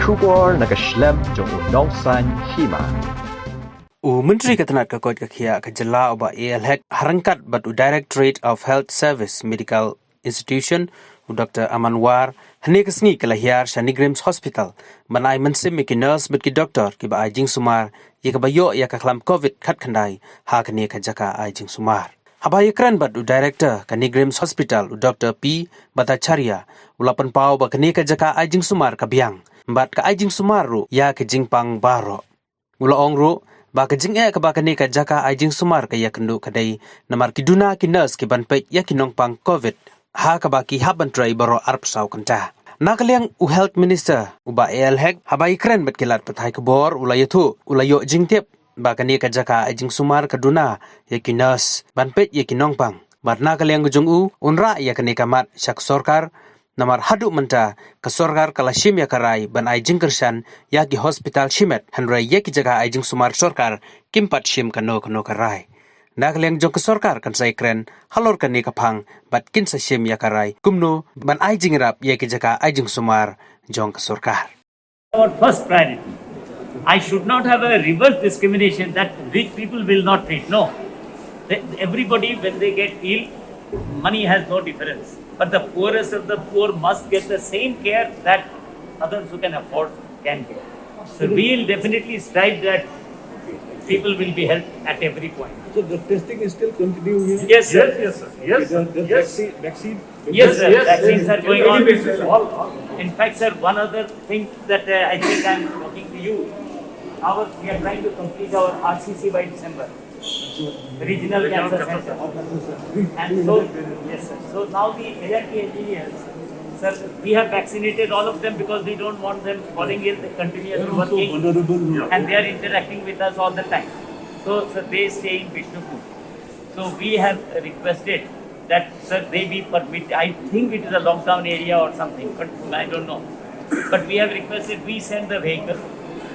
Shubor nakaslem jong nongsan hima. Menteri Ketenaga Kerjaan Kekhia Kejala Oba ALHEC harangkat batu Directorate of Health Service Medical Institution Dr. Amanwar hene kesngi kelahiar Shani Grims Hospital manai mensim ki nurse bet ki doktor ki ba ajing sumar ye ka bayo ya ka klam covid khat khandai ha kene ka jaka ajing sumar habaya kran batu Director Kani Grims Hospital Dr. P Bhattacharya ulapan pau ba kene ka jaka ajing sumar ka biang bat ka ajing sumar ru ya ke jingpang baro mula ong ru ba kajing ka ba kani ka jaka ajing sumar ka ya kendu kadai namar kiduna ki nurse ki banpet ya kinong pang covid ha ka ba ki haban trai baro arp sau kanta nakaliang u health minister uba ALHEC habai kren bet kilat pathai kebor ulayathu ulayo jingtep ba kani ka jaka ajing sumar kaduna ya ki nurse banpet ya kinong pang bat nakaliang gujung u unra ya kani kamat syak sorkar namar hadu menta ke sorkar kala shim ya karai ban ajing kershan ya ki hospital shimet hanrai ya ki jaga ajing sumar sorkar kimpat shim kano karai nagleng jong ke sorkar kan sai kren halor kan ni kapang bat kin sa shim ya karai kumno ban ajing rap ya ki jaga ajing sumar jong ke sorkar. Our first priority. I should not have a reverse discrimination that rich people will not treat. No. Everybody, when they get ill, money has no difference. But the poorest of the poor must get the same care that others who can afford can get. So we will definitely strive that people will be helped at every point. So the testing is still continuing? Yes, sir. Yes, sir. Yes, the vaccine? Yes, sir. Vaccines are going on. In fact, sir, one other thing that I think I am talking to you, we are trying to complete our RCC by December. Regional Cancer Center. And so, yes, sir. So now the LNT engineers, sir, we have vaccinated all of them because we don't want them falling ill. They continuously working and they are interacting with us all the time. So, sir, they stay in Vishnupur. So we have requested that, sir, they be permitted. I think it is a lockdown area or something, but I don't know. But we have requested we send the vehicle.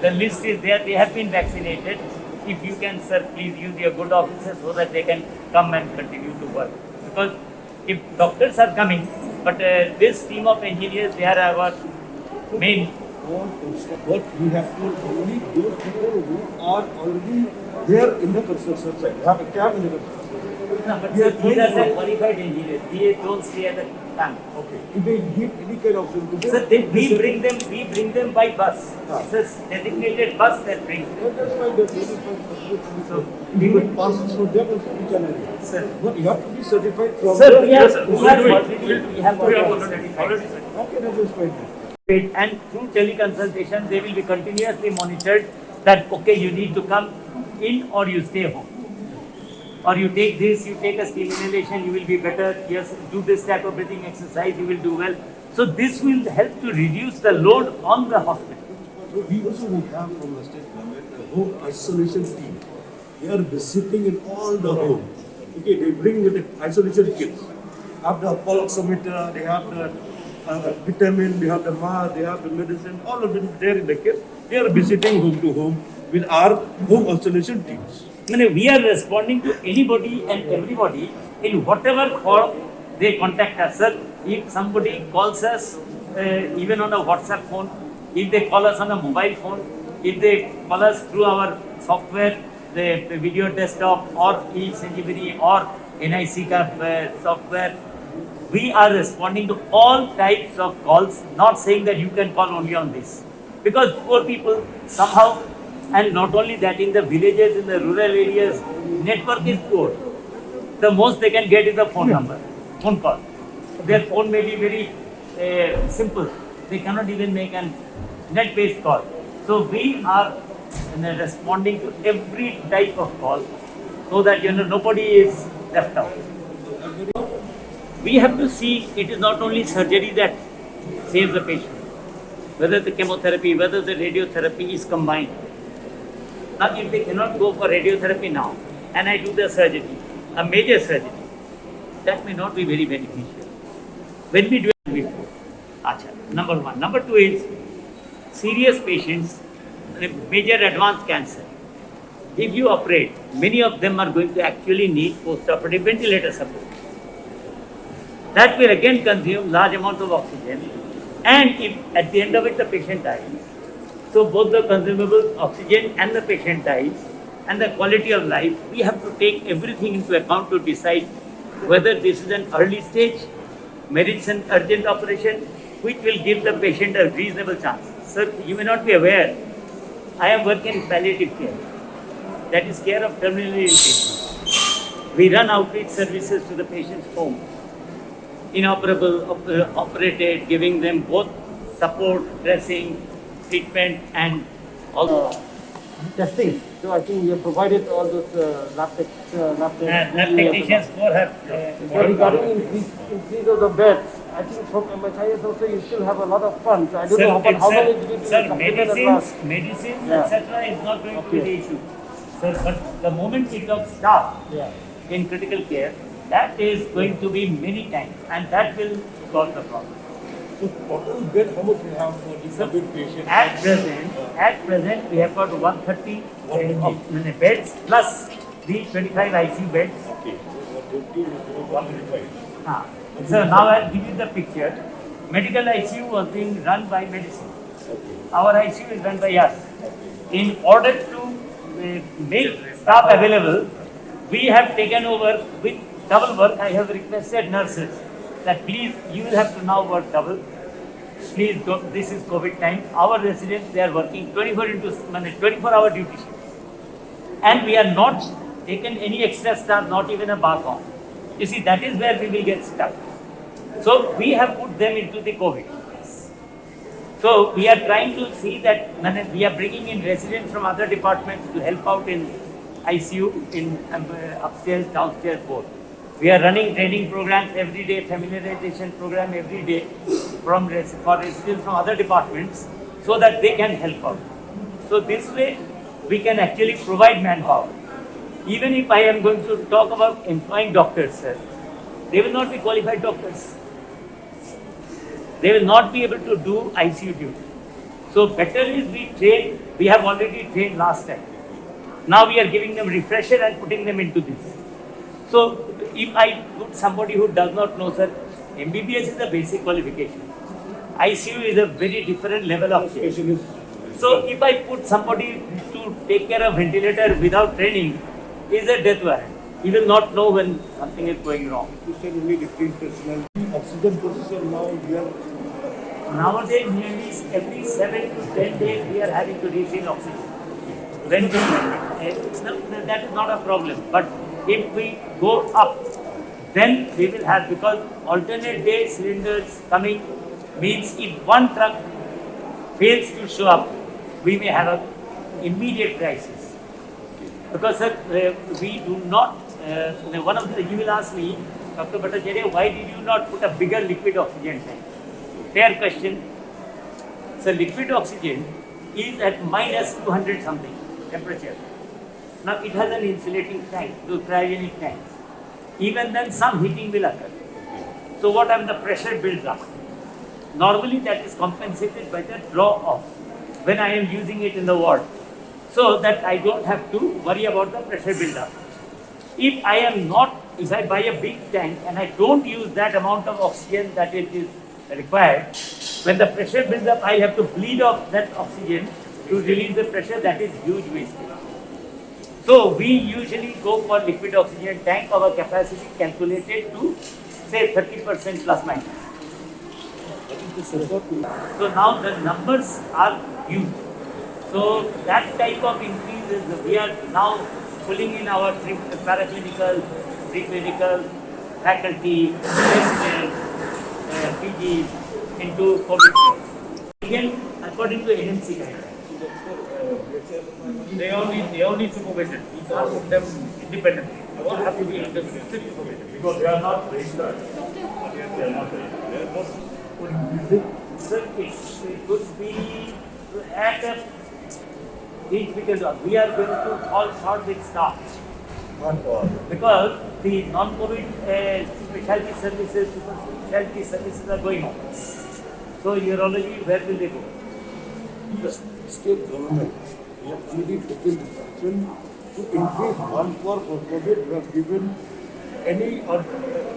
The list is there. They have been vaccinated. If you can, sir, please use your good officers so that they can come and continue to work. Because if doctors are coming, but this team of engineers, they are our main. What we have to only those people who are already there in the construction site. They have a camp in the construction site. No, but sir, these are qualified engineers. They don't stay at the camp. Okay. If they need any kind of symptoms, sir, we bring them by bus. It's a designated bus that brings them. that's fine. That is fine. So we will pass it through them also each and every. Sir, but you have to be certified from. Sir, we have already certified. Okay, that is fine. And through teleconsultation, they will be continuously monitored that, okay, you need to come in or you stay home. Or you take this, you take a steam inhalation, you will be better. Yes, do this type of breathing exercise, you will do well. So this will help to reduce the load on the hospital. So we also have from the state government a home isolation team. They are visiting in all the homes. Okay, they bring the isolation kits. Have the pulsometer, they have the vitamin, they have the mask, they have the medicine, all of it there in the kit. They are visiting home to home with our home isolation teams. We are responding to anybody and everybody in whatever form they contact us. Sir, if somebody calls us even on a WhatsApp phone, if they call us on a mobile phone, if they call us through our software, the video desktop or eSanjeevani or NIC software, we are responding to all types of calls, not saying that you can call only on this. Because poor people somehow, and not only that, in the villages, in the rural areas, network is poor. The most they can get is a phone number, phone call. Their phone may be very simple. They cannot even make a net-based call. So we are responding to every type of call so that nobody is left out. We have to see it is not only surgery that saves the patient. Whether the chemotherapy, whether the radiotherapy is combined. Now, if they cannot go for radiotherapy now, and I do the surgery, a major surgery, that may not be very beneficial. When we do it before, number one. Number two is serious patients, major advanced cancer. If you operate, many of them are going to actually need post-operative ventilator support. That will again consume large amount of oxygen, and if at the end of it the patient dies, So both the consumables, oxygen and the patient dies and the quality of life, we have to take everything into account to decide whether this is an early stage, merits an urgent operation, which will give the patient a reasonable chance. Sir, you may not be aware, I am working in palliative care. That is care of terminally ill patients. We run outreach services to the patient's homes, inoperable, operated, giving them both support, dressing, treatment, and all testing. So I think we have provided all those lab technicians for her. So regarding increase of the beds, I think from MHIS also you still have a lot of funds. I don't know about how many did you Sir, completed at last. medicines, Yeah. etc. is not going to be the issue. Sir, but the moment we talk staff in critical care, that is going to be many times, and that will cause the problem. So total bed, how much we have for this COVID patient? At present, we have got 130 beds plus the 25 ICU beds. Okay. 125. So now I'll give you the picture. Medical ICU was being run by medicine. Our ICU is run by us. In order to make staff available, we have taken over with double work. I have requested nurses that please, you will have to now work double. Please, this is COVID time. Our residents, they are working 24-hour duty shift. And we are not taken any extra staff, not even a bar count. You see, that is where we will get stuck. So we have put them into the COVID. So we are trying to see that we are bringing in residents from other departments to help out in ICU, in upstairs, downstairs, both. We are running training programs every day, familiarization program every day for residents from other departments so that they can help out. So this way we can actually provide manpower. Even if I am going to talk about employing doctors, sir, they will not be qualified doctors. They will not be able to do ICU duty. So better is we train, we have already trained last time. Now we are giving them refresher and putting them into this. So if I put somebody who does not know, sir, MBBS is a basic qualification. ICU is a very different level of care. So if I put somebody to take care of ventilator without training, is a death warrant. He will not know when something is going wrong. You said only the trained personnel. Oxygen position now we are. Nowadays, nearly every 7 to 10 days, we are having to refill oxygen. When that is not a problem. But if we go up, then we will have, because alternate day cylinders coming means if one truck fails to show up, we may have an immediate crisis. Because sir, we do not, you will ask me, Dr. Bhattacharya, why did you not put a bigger liquid oxygen tank? Fair question. So liquid oxygen is at minus 200 something temperature. Now it has an insulating tank, those cryogenic tanks. Even then some heating will occur. So what happens? The pressure builds up. Normally that is compensated by the draw off when I am using it in the ward. So that I don't have to worry about the pressure build up. If I buy a big tank and I don't use that amount of oxygen that it is required, when the pressure builds up, I have to bleed off that oxygen to release the pressure. That is huge wastage. So we usually go for liquid oxygen tank. Our capacity calculated to say 30% plus minus. So now the numbers are huge. So that type of increase is, we are now pulling in our paraclinical, preclinical, faculty, residents, PGs into COVID care. Again, according to NMC guidelines. They all need supervision. We can't put them independently. They all have to be under strict supervision because they are not registered. They are not registered. Sir, it could be at a we are going to fall short with staff. Because the non-COVID specialty services, super specialty services are going on. So urology, where will they go? The state government, we have already taken decision to increase manpower for COVID. We have given any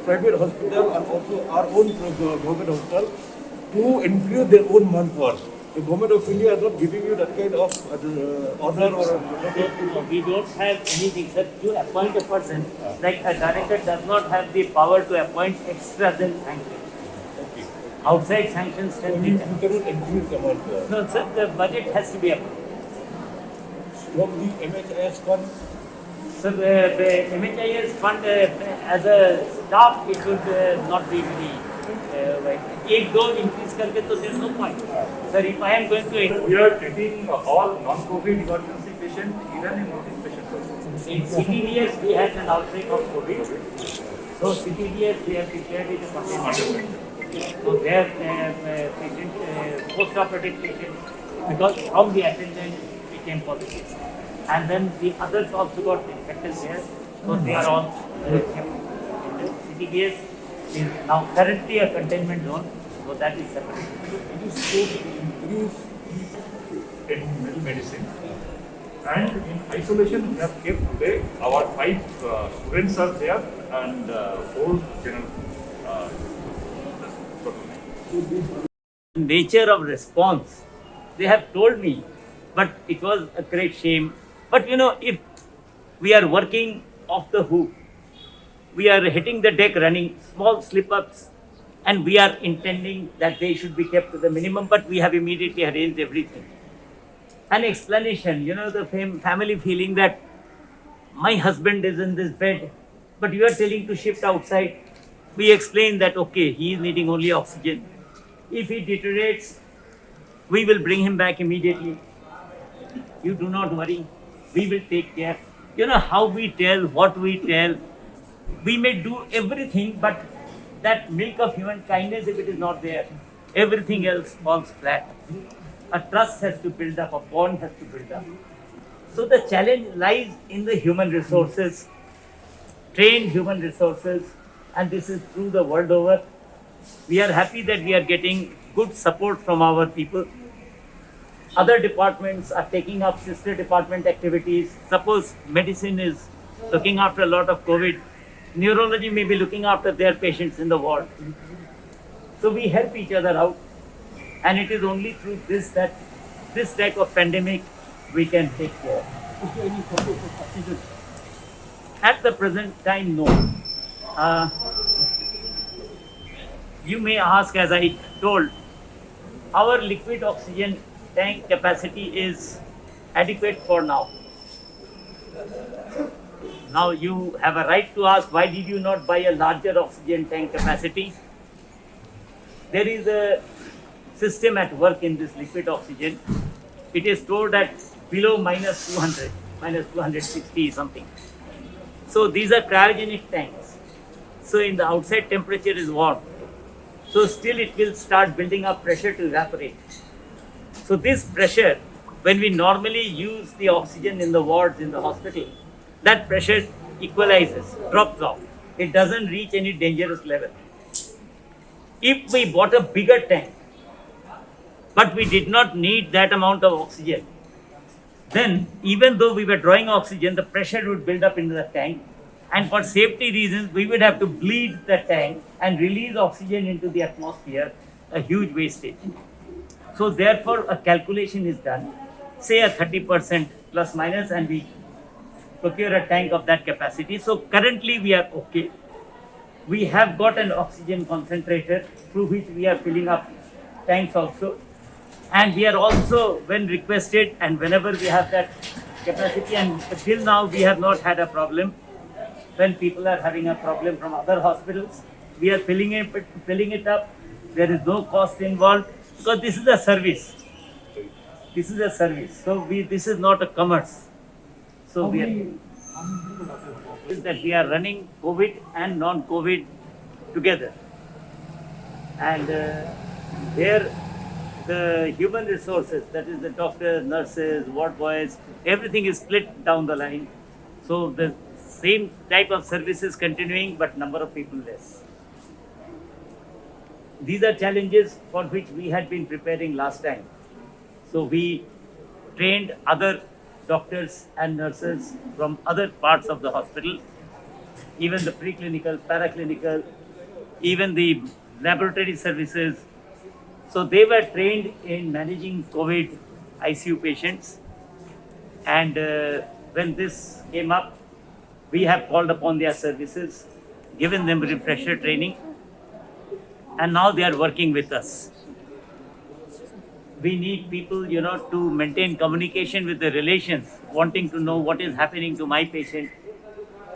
private hospital and also our own government hospital to increase their own manpower. The government of India is not giving you that kind of order or We don't have anything, sir. You appoint a person, like a director does not have the power to appoint extra than sanctions. Outside sanctions can be you done. cannot increase the amount No, sir, the budget has to be approved. from the MHIS fund. So the MHIS fund as a staff, it would not be very like एक दो increase करके तो there is no point. Sir, if I am going to We are treating all non-COVID emergency patients, even emergency patients also. in CTDS we had an outbreak of COVID. So CTDS we have declared it a containment. So their patient, post-operative patients, because from the attendant became positive. And then the others also got infected there. So they are all kept. CTDS is now currently a containment zone. So that is separate. It is to increase In medicine. And in isolation, we have kept today our 5 students are there and 4 general. Nature of response, they have told me, but it was a great shame. But you know, if we are working off the hook, we are hitting the deck running, small slip-ups, and we are intending that they should be kept to the minimum, but we have immediately arranged everything. An explanation, you know, the family feeling that my husband is in this bed, but you are telling to shift outside. We explain that, okay, he is needing only oxygen. If he deteriorates, we will bring him back immediately. You do not worry. We will take care. You know how we tell, what we tell. We may do everything, but that milk of human kindness, if it is not there, everything else falls flat. A trust has to build up, a bond has to build up. So the challenge lies in the human resources, trained human resources, and this is true the world over. We are happy that we are getting good support from our people. Other departments are taking up sister department activities. Suppose medicine is looking after a lot of COVID, neurology may be looking after their patients in the ward. So we help each other out, and it is only through this that this type of pandemic we can take care. Is there any shortage of oxygen? At the present time, no. You may ask, as I told, our liquid oxygen tank capacity is adequate for now. Now you have a right to ask, why did you not buy a larger oxygen tank capacity? There is a system at work in this liquid oxygen. It is stored at below minus 200, minus 260 something. So these are cryogenic tanks. So in the outside temperature is warm. So still it will start building up pressure to evaporate. So this pressure, when we normally use the oxygen in the wards in the hospital, that pressure equalizes, drops off. It doesn't reach any dangerous level. If we bought a bigger tank, but we did not need that amount of oxygen, then even though we were drawing oxygen, the pressure would build up into the tank, and for safety reasons, we would have to bleed the tank and release oxygen into the atmosphere, a huge wastage. So therefore, a calculation is done, say a 30% plus minus, and we procure a tank of that capacity. So currently we are okay. We have got an oxygen concentrator through which we are filling up tanks also. And we are also, when requested and whenever we have that capacity, and till now we have not had a problem. When people are having a problem from other hospitals, we are filling it up. There is no cost involved because this is a service. This is a service. So this is not a commerce. So is that we are running COVID and non-COVID together. And there the human resources, that is the doctors, nurses, ward boys, everything is split down the line. So the same type of services continuing, but number of people less. These are challenges for which we had been preparing last time. So we trained other doctors and nurses from other parts of the hospital, even the preclinical, paraclinical, even the laboratory services, So they were trained in managing COVID ICU patients. And when this came up, we have called upon their services, given them refresher training, and now they are working with us. We need people, to maintain communication with the relations, wanting to know what is happening to my patient.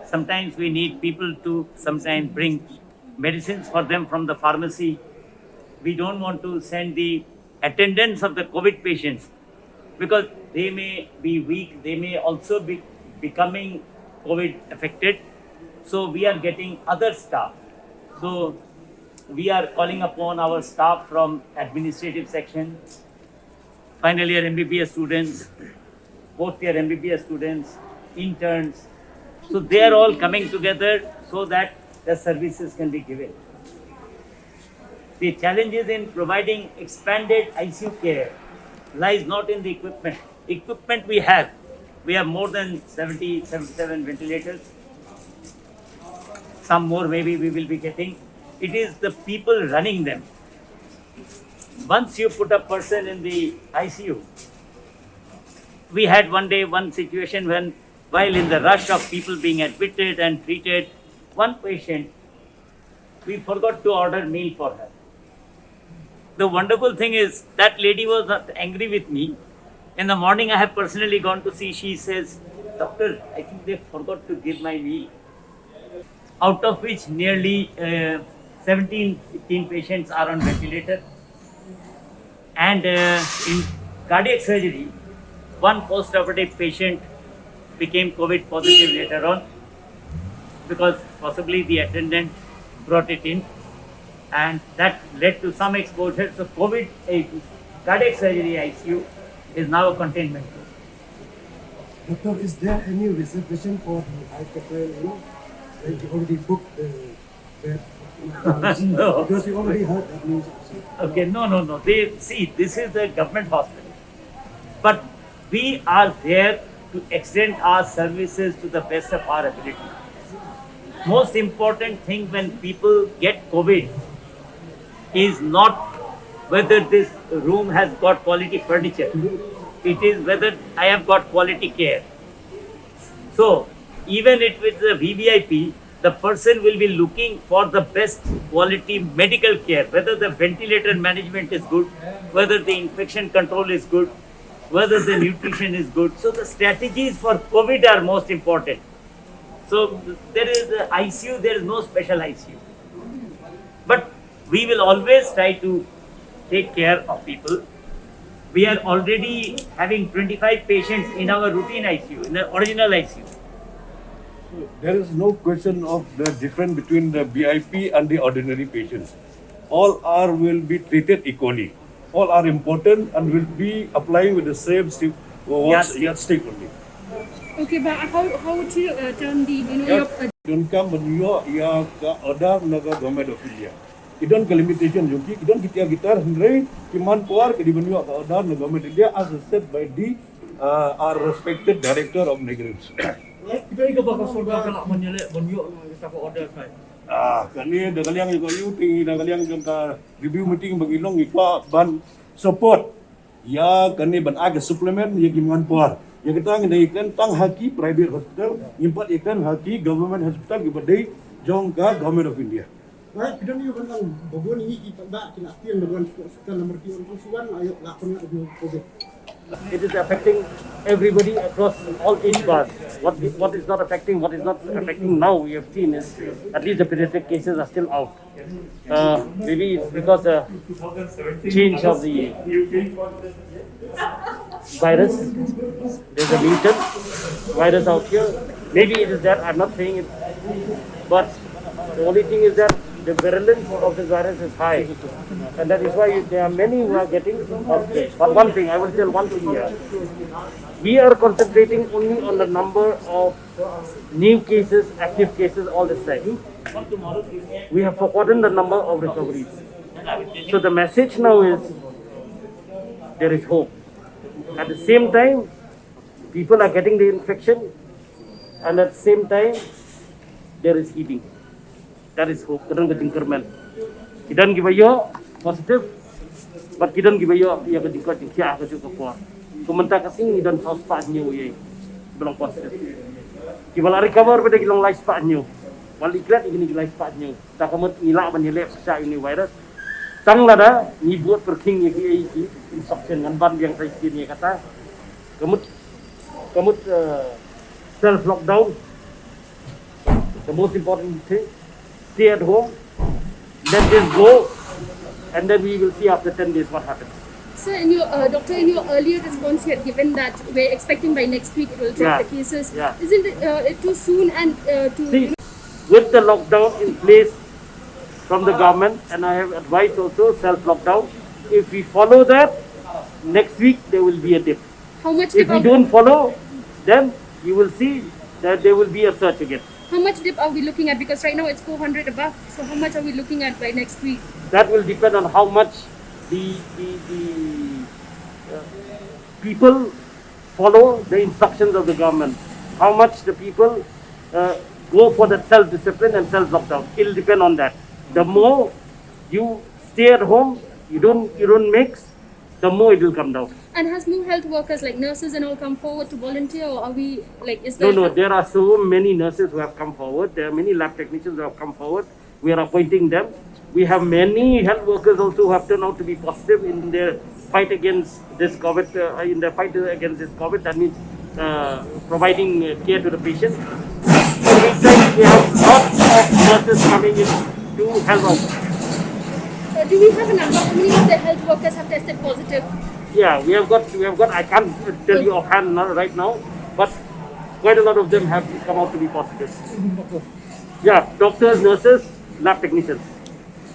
Sometimes we need people to sometimes bring medicines for them from the pharmacy. We don't want to send the attendants of the COVID patients because they may be weak, they may also be becoming COVID affected. So we are getting other staff. So we are calling upon our staff from administrative section, final year MBBS students, fourth year MBBS students, interns. So they are all coming together so that the services can be given. The challenges in providing expanded ICU care lies not in the equipment. Equipment we have more than 70, 77 ventilators. Some more maybe we will be getting. It is the people running them. Once you put a person in the ICU, we had one situation when, while in the rush of people being admitted and treated, one patient, we forgot to order meal for her. The wonderful thing is that lady was not angry with me. In the morning, I have personally gone to see. She says, "Doctor, I think they forgot to give my meal." Out of which nearly 17, 15 patients are on ventilator. And in cardiac surgery, one post-operative patient became COVID positive later on because possibly the attendant brought it in, and that led to some exposure. So COVID, cardiac surgery ICU is now a containment zone. Doctor, is there any reservation for the ICU? Like you already booked the bed? No. Because you already heard that news. Okay, no. This is the government hospital. But we are there to extend our services to the best of our ability. Most important thing when people get COVID is not whether this room has got quality furniture. It is whether I have got quality care. So, even if it's a VVIP, the person will be looking for the best quality medical care, whether the ventilator management is good, whether the infection control is good, whether the nutrition is good. So the strategies for COVID are most important. So there is the ICU, there is no special ICU. But we will always try to take care of people. We are already having 25 patients in our routine ICU, in the original ICU. There is no question of the difference between the VIP and the ordinary patients. All will be treated equally. All are important and will be applying with the same yardstick only. Okay, but how would you turn the your Don't come menyo ya ka order naga government of India. Idon ke limitation juga. Idon gitar Henry kiman puar ke di menyo ka order naga government of India as said by the our respected director of migrants. Kita ini bakal solda kalau menyelek menyuk kita order kan. Kani dah kalian you tinggi dah kalian jangka review meeting bagi long ikwa ban support. Ya kani ban aga supplement ya kiman puar. Ya kita ngi ikan tang haki private hospital, impat ikan haki government hospital kepada jongka government of India. Baik, kita ni kan bagus ni kita tak kena tiang dengan hospital nomor 3 susuan ayo lakonnya ada COVID. It is affecting everybody across all age bars. What is not affecting now we have seen is at least the pediatric cases are still out. Maybe it's because the change of the virus. There's a mutant virus out here. Maybe it is that, I'm not saying it, but the only thing is that the virulence of this virus is high, and that is why there are many who are getting hospitals. But one thing, I will tell one thing here. We are concentrating only on the number of new cases, active cases all this time. We have forgotten the number of recoveries. So the message now is, there is hope. At the same time, people are getting the infection, and at the same time, there is healing. That is hope. Kadang kejengkerman. Idan gibayo positive, but kita give you ya ke dikot kia ke juga kuat. Komentar kasing dan sos panyo ye belum positif. Kita lari recover pada kilang life panyo. Balik grad ini life panyo. Tak kamu nilai menilai secara ini virus. Tang lada ni buat perking ye ki instruction ngan ban yang saya sini kata. Kamu self lockdown. The most important thing, stay at home, let this go, and then we will see after 10 days what happens. Sir, in your doctor, in your earlier response, you had given that we're expecting by next week it will drop the cases. Yeah. Isn't it too soon and to? See, with the lockdown in place from the government, and I have advised also self-lockdown, if we follow that, next week there will be a dip. How much If dip? we don't follow, then you will see that there will be a surge again. How much dip are we looking at? Because right now it's 400 above. So how much are we looking at by next week? That will depend on how much the people follow the instructions of the government. How much the people go for that self-discipline and self-lockdown. It will depend on that. The more you stay at home, you don't mix, the more it will come down. And has more health workers like nurses and all come forward to volunteer, or are we like? Is there? No, there are so many nurses who have come forward. There are many lab technicians who have come forward. We are appointing them. We have many health workers also who have turned out to be positive in their fight against this COVID. In their fight against this COVID, that means providing care to the patient. We have lots of nurses coming in to help out. Do we have a number? How many of the health workers have tested positive? Yeah, we have got. I can't tell you offhand right now, but quite a lot of them have come out to be positive. Yeah, doctors, nurses, lab technicians.